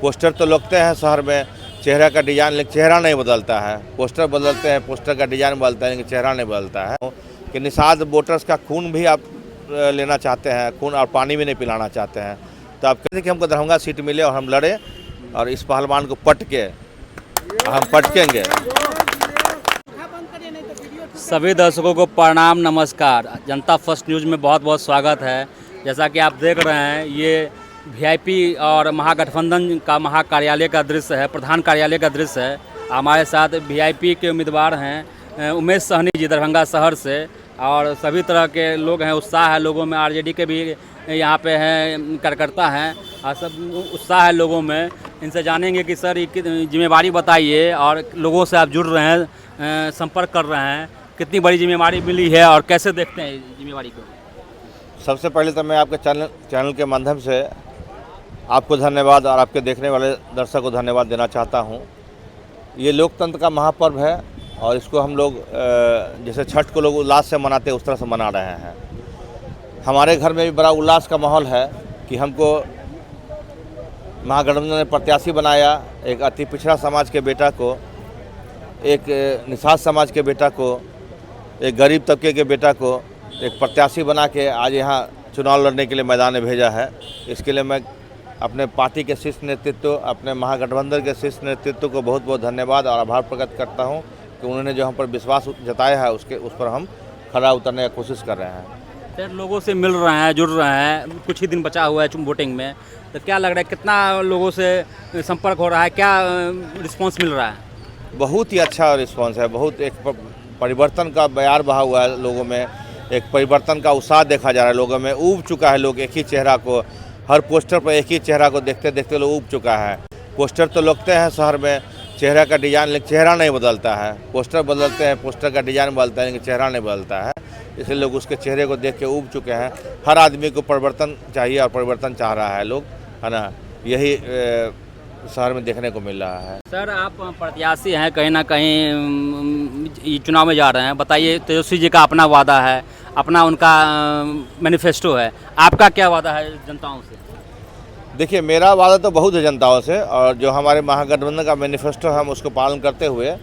Poster तो लगते हैं शहर में, चेहरा का डिज़ाइन, लेकिन चेहरा नहीं बदलता है। पोस्टर बदलते हैं, पोस्टर का डिज़ाइन बदलता है, लेकिन चेहरा नहीं बदलता है। कि निषाद वोटर्स का खून भी आप लेना चाहते हैं, खून और पानी भी नहीं पिलाना चाहते हैं। तो आप कहते कि हमको दरभंगा सीट मिले और हम लड़े और इस पहलवान को पट के हम पटकेंगे। सभी दर्शकों को प्रणाम, नमस्कार। जनता फर्स्ट न्यूज़ में बहुत बहुत स्वागत है। जैसा कि आप देख रहे हैं, ये वीआईपी और महागठबंधन का महाकार्यालय का दृश्य है, प्रधान कार्यालय का दृश्य है। हमारे साथ वीआईपी के उम्मीदवार हैं उमेश सहनी जी, दरभंगा शहर से, और सभी तरह के लोग हैं। उत्साह है लोगों में, आरजेडी के भी यहाँ पे हैं, कार्यकर्ता हैं और सब उत्साह है लोगों में। इनसे जानेंगे कि सर ये जिम्मेवारी बताइए, और लोगों से आप जुड़ रहे हैं, संपर्क कर रहे हैं, कितनी बड़ी जिम्मेवारी मिली है और कैसे देखते हैं जिम्मेवारी को? सबसे पहले तो मैं आपके चैनल के माध्यम से आपको धन्यवाद और आपके देखने वाले दर्शक को धन्यवाद देना चाहता हूँ। ये लोकतंत्र का महापर्व है और इसको हम लोग जैसे छठ को लोग उल्लास से मनाते हैं उस तरह से मना रहे हैं। हमारे घर में भी बड़ा उल्लास का माहौल है कि हमको महागठबंधन ने प्रत्याशी बनाया। एक अति पिछड़ा समाज के बेटा को, एक निषाद समाज के बेटा को, एक गरीब तबके के बेटा को एक प्रत्याशी बना के आज यहाँ चुनाव लड़ने के लिए मैदान में भेजा है। इसके लिए मैं अपने पार्टी के शीर्ष नेतृत्व, अपने महागठबंधन के शीर्ष नेतृत्व को बहुत बहुत धन्यवाद और आभार प्रकट करता हूँ कि उन्होंने जो हम पर विश्वास जताया है उस पर हम खरा उतरने की कोशिश कर रहे हैं। सर, लोगों से मिल रहे हैं, जुड़ रहे हैं, कुछ ही दिन बचा हुआ है वोटिंग में, तो क्या लग रहा है, कितना लोगों से संपर्क हो रहा है, क्या रिस्पॉन्स मिल रहा है? बहुत ही अच्छा रिस्पॉन्स है। बहुत एक परिवर्तन का बयार बहा हुआ है लोगों में, एक परिवर्तन का उत्साह देखा जा रहा है लोगों में। ऊब चुका है लोग एक ही चेहरा को, हर पोस्टर पर एक ही चेहरा को देखते देखते लोग ऊब चुका है। पोस्टर तो लगते हैं शहर में, चेहरा का डिज़ाइन, लेकिन चेहरा नहीं बदलता है। पोस्टर बदलते हैं, पोस्टर का डिज़ाइन बदलता है, लेकिन चेहरा नहीं बदलता है। इसलिए लोग उसके चेहरे को देख के ऊब चुके हैं। हर आदमी को परिवर्तन चाहिए और परिवर्तन चाह रहा है लोग, है ना। यही शहर में देखने को मिल रहा है। सर, आप प्रत्याशी हैं, कहीं ना कहीं चुनाव में जा रहे हैं। बताइए, तेजस्वी जी का अपना वादा है, अपना उनका मैनिफेस्टो है, आपका क्या वादा है जनताओं से? देखिए, मेरा वादा तो बहुत है जनताओं से, और जो हमारे महागठबंधन का मैनिफेस्टो है हम उसको पालन करते हुए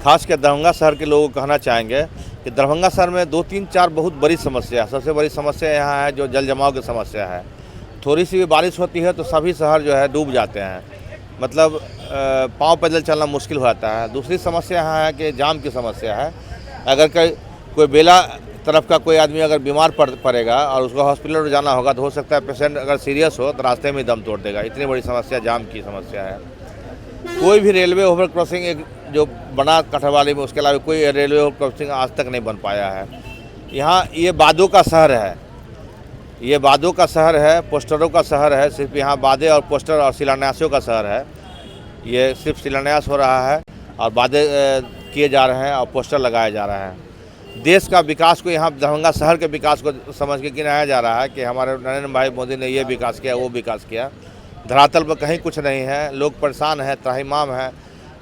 खास कर दरभंगा शहर के लोगों को कहना चाहेंगे कि दरभंगा शहर में 2-3-4 बहुत बड़ी समस्या है। सबसे बड़ी समस्या यहाँ है जो जल जमाव की समस्या है। थोड़ी सी भी बारिश होती है तो सभी शहर जो है डूब जाते हैं, मतलब पाँव पैदल चलना मुश्किल हो जाता है। दूसरी समस्या यहाँ है कि जाम की समस्या है। अगर कोई बेला तरफ का कोई आदमी अगर बीमार पड़ेगा और उसको हॉस्पिटल जाना होगा तो हो सकता है पेशेंट अगर सीरियस हो तो रास्ते में दम तोड़ देगा। इतनी बड़ी समस्या जाम की समस्या है। कोई भी रेलवे ओवर क्रॉसिंग एक जो बना कठरवाली में, उसके अलावा कोई रेलवे ओवर क्रॉसिंग आज तक नहीं बन पाया है। यहाँ ये वादों का शहर है, ये वादों का शहर है, पोस्टरों का शहर है। सिर्फ यहाँ वादे और पोस्टर और शिलान्यासों का शहर है। ये सिर्फ शिलान्यास हो रहा है और वादे किए जा रहे हैं और पोस्टर लगाए जा रहे हैं। देश का विकास को यहाँ दरभंगा शहर के विकास को समझ के गिनाया जा रहा है कि हमारे नरेंद्र भाई मोदी ने ये विकास किया, वो विकास किया। धरातल पर कहीं कुछ नहीं है, लोग परेशान हैं, त्राहिमाम है।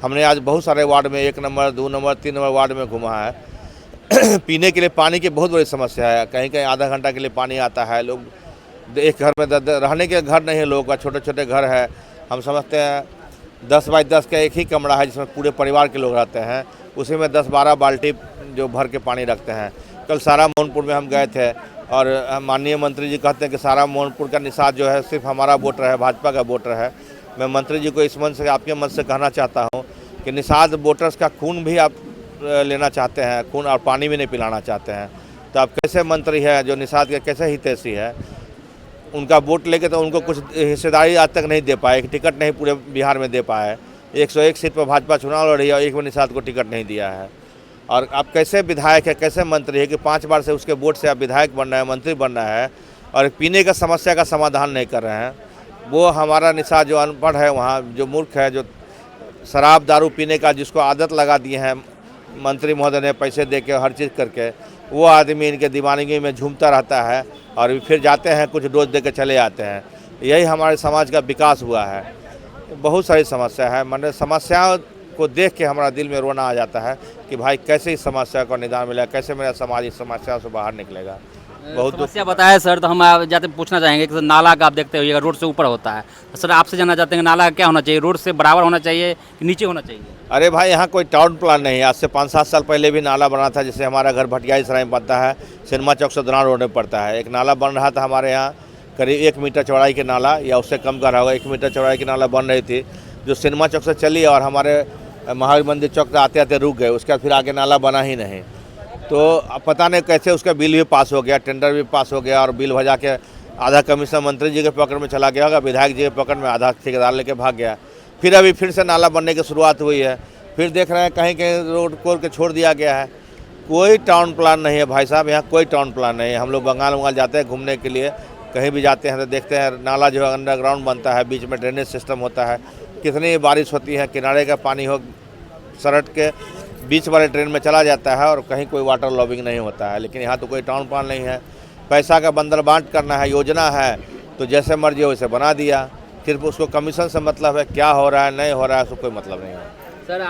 हमने आज बहुत सारे वार्ड में 1 नंबर, 2 नंबर, 3 नंबर वार्ड में घुमा है। पीने के लिए पानी की बहुत बड़ी समस्या है। कहीं कहीं आधा घंटा के लिए पानी आता है। लोग एक घर में रहने के घर नहीं है, लोगों का छोटे छोटे घर है। हम समझते हैं 10 बाई 10 का एक ही कमरा है जिसमें पूरे परिवार के लोग रहते हैं, उसी में 10-12 बाल्टी जो भर के पानी रखते हैं। कल सारा मोहनपुर में हम गए थे और माननीय मंत्री जी कहते हैं कि सारा मोहनपुर का निषाद जो है सिर्फ हमारा वोटर है, भाजपा का वोटर है। मैं मंत्री जी को इस मन से, आपके मन से कहना चाहता हूँ कि निषाद वोटर्स का खून भी आप लेना चाहते हैं, खून और पानी भी नहीं पिलाना चाहते हैं। तो आप कैसे मंत्री है जो निषाद के कैसे हितैषी है? उनका वोट लेके तो उनको कुछ हिस्सेदारी आज तक नहीं दे पाए, एक टिकट नहीं पूरे बिहार में दे पाए। 101 सीट पर भाजपा चुनाव लड़ रही है और एक भी निषाद को टिकट नहीं दिया है। और आप कैसे विधायक है, कैसे मंत्री है कि 5 बार से उसके वोट से आप विधायक बन रहे हैं, मंत्री बन रहे हैं और पीने का समस्या का समाधान नहीं कर रहे हैं। वो हमारा निषाद जो अनपढ़ है, वहाँ जो मूर्ख है, जो शराब दारू पीने का जिसको आदत लगा दिए हैं मंत्री महोदय ने पैसे दे के हर चीज़ करके, वो आदमी इनके दीवानगी में झूमता रहता है और फिर जाते हैं कुछ डोज दे के चले आते हैं। यही हमारे समाज का विकास हुआ है। बहुत सारी समस्या है, मतलब समस्याओं को देख के हमारा दिल में रोना आ जाता है कि भाई कैसे इस समस्या को निदान मिलेगा, कैसे मेरा समाज इस समस्या से बाहर निकलेगा। बहुत दुख। समस्या बताया सर, तो हम जाते पूछना चाहेंगे कि नाला का आप देखते होइएगा रोड से ऊपर होता है, तो सर आपसे जानना चाहते हैं कि नाला क्या होना चाहिए, रोड से बराबर होना चाहिए कि नीचे होना चाहिए? अरे भाई, यहाँ कोई टाउन प्लान नहीं है। आज से 5-7 साल पहले भी नाला बना था। जैसे हमारा घर भटियाई सराय में पड़ता है, सिनेमा चौक से दरार रोड में पड़ता है, एक नाला बन रहा था हमारे यहाँ, करीब 1 मीटर चौड़ाई के नाला या उससे कम का रहा होगा, 1 मीटर चौड़ाई की नाला बन रही थी, जो सिनेमा चौक से चली और हमारे महावीर मंदिर चौक से आते आते रुक गए। उसके बाद फिर आगे नाला बना ही नहीं। तो अब पता नहीं कैसे उसका बिल भी पास हो गया, टेंडर भी पास हो गया, और बिल भजा के आधा कमिश्नर मंत्री जी के पकड़ में चला गया होगा, विधायक जी के पकड़ में, आधा ठेकेदार लेके भाग गया। फिर अभी फिर से नाला बनने की शुरुआत हुई है, फिर देख रहे हैं कहीं कहीं रोड कोर के छोड़ दिया गया है। कोई टाउन प्लान नहीं है भाई साहब, यहाँ कोई टाउन प्लान नहीं है। हम लोग बंगाल जाते हैं घूमने के लिए, कहीं भी जाते हैं तो देखते हैं नाला जो है अंडरग्राउंड बनता है, बीच में ड्रेनेज सिस्टम होता है। कितनी बारिश होती है, किनारे का पानी हो सड़क के बीच वाले ट्रेन में चला जाता है और कहीं कोई वाटर लॉबिंग नहीं होता है। लेकिन यहाँ तो कोई टाउन प्लान नहीं है। पैसा का बंदर बांट करना है, योजना है तो जैसे मर्जी वैसे बना दिया। सिर्फ उसको कमीशन से मतलब है, क्या हो रहा है नहीं हो रहा है उसको कोई मतलब नहीं है। सर